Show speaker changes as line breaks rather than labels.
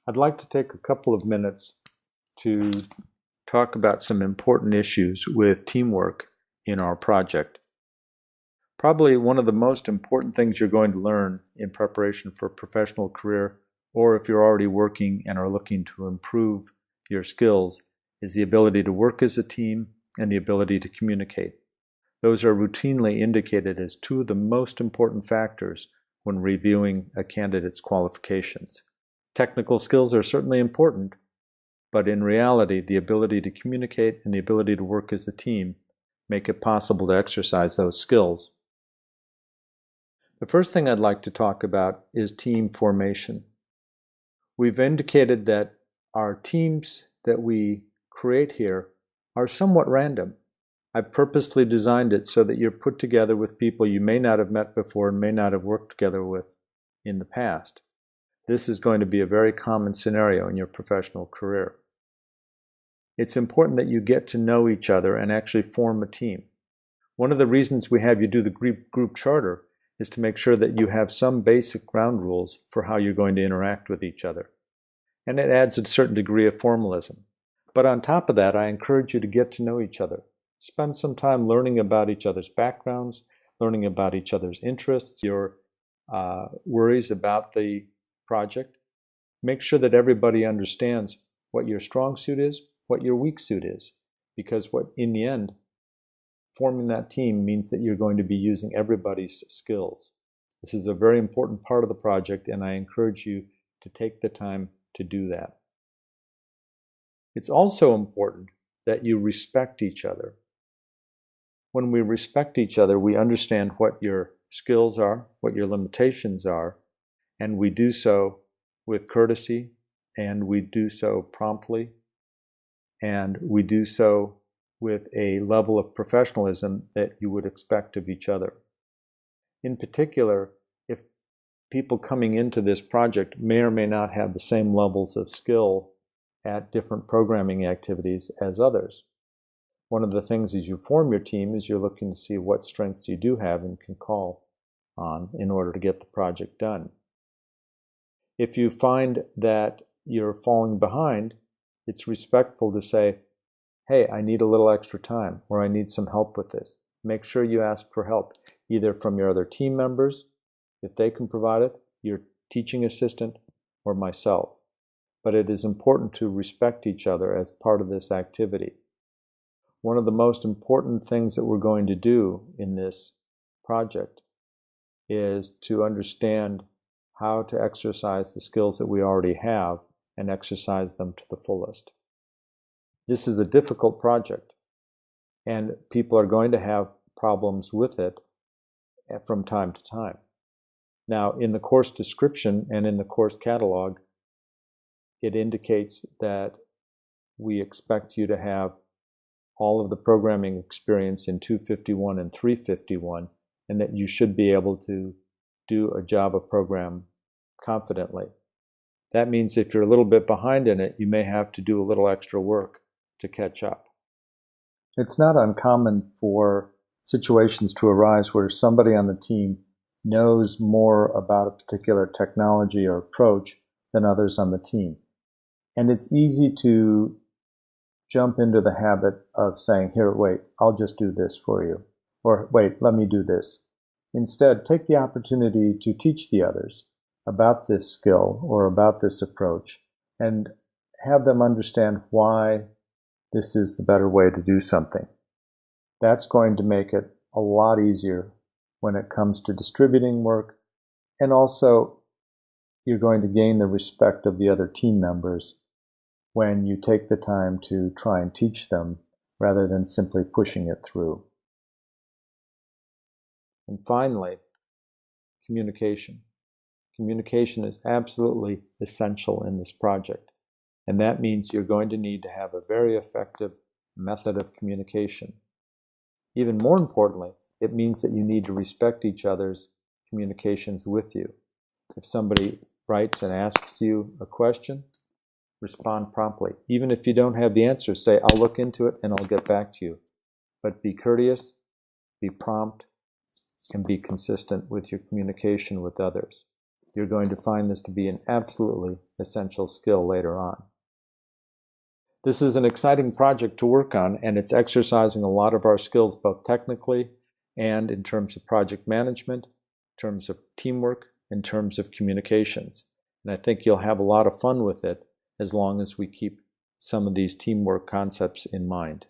I'd like to take a couple of minutes to talk about some important issues with teamwork in our project. Probably one of the most important things you're going to learn in preparation for a professional career, or if you're already working and are looking to improve your skills, is the ability to work as a team and the ability to communicate. Those are routinely indicated as two of the most important factors when reviewing a candidate's qualifications. Technical skills are certainly important, but in reality, the ability to communicate and the ability to work as a team make it possible to exercise those skills. The first thing I'd like to talk about is team formation. We've indicated that our teams that we create here are somewhat random. I purposely designed it so that you're put together with people you may not have met before and may not have worked together with in the past. This is going to be a very common scenario in your professional career. It's important that you get to know each other and actually form a team. One of the reasons we have you do the group charter is to make sure that you have some basic ground rules for how you're going to interact with each other. And it adds a certain degree of formalism. But on top of that, I encourage you to get to know each other. Spend some time learning about each other's backgrounds, learning about each other's interests, your worries about the project. Make sure that everybody understands what your strong suit is, what your weak suit is, because in the end, forming that team means that you're going to be using everybody's skills. This is a very important part of the project, and I encourage you to take the time to do that. It's also important that you respect each other. When we respect each other, we understand what your skills are, what your limitations are, and we do so with courtesy, and we do so promptly, and we do so with a level of professionalism that you would expect of each other. In particular, if people coming into this project may or may not have the same levels of skill at different programming activities as others. One of the things as you form your team is you're looking to see what strengths you do have and can call on in order to get the project done. If you find that you're falling behind, it's respectful to say, hey, I need a little extra time, or I need some help with this. Make sure you ask for help, either from your other team members, if they can provide it, your teaching assistant, or myself. But it is important to respect each other as part of this activity. One of the most important things that we're going to do in this project is to understand how to exercise the skills that we already have and exercise them to the fullest. This is a difficult project, and people are going to have problems with it from time to time. Now, in the course description and in the course catalog, it indicates that we expect you to have all of the programming experience in 251 and 351, and that you should be able to do a Java program confidently. That means if you're a little bit behind in it, you may have to do a little extra work to catch up. It's not uncommon for situations to arise where somebody on the team knows more about a particular technology or approach than others on the team. And it's easy to jump into the habit of saying, here, wait, I'll just do this for you. Or wait, let me do this. Instead, take the opportunity to teach the others about this skill or about this approach and have them understand why this is the better way to do something. That's going to make it a lot easier when it comes to distributing work, and also you're going to gain the respect of the other team members when you take the time to try and teach them rather than simply pushing it through. And finally, communication. Communication is absolutely essential in this project, and that means you're going to need to have a very effective method of communication. Even more importantly, it means that you need to respect each other's communications with you. If somebody writes and asks you a question, respond promptly. Even if you don't have the answer, say, I'll look into it and I'll get back to you. But be courteous, be prompt, and be consistent with your communication with others. you're going to find this to be an absolutely essential skill later on. This is an exciting project to work on, and it's exercising a lot of our skills both technically and in terms of project management, in terms of teamwork, in terms of communications. And I think you'll have a lot of fun with it as long as we keep some of these teamwork concepts in mind.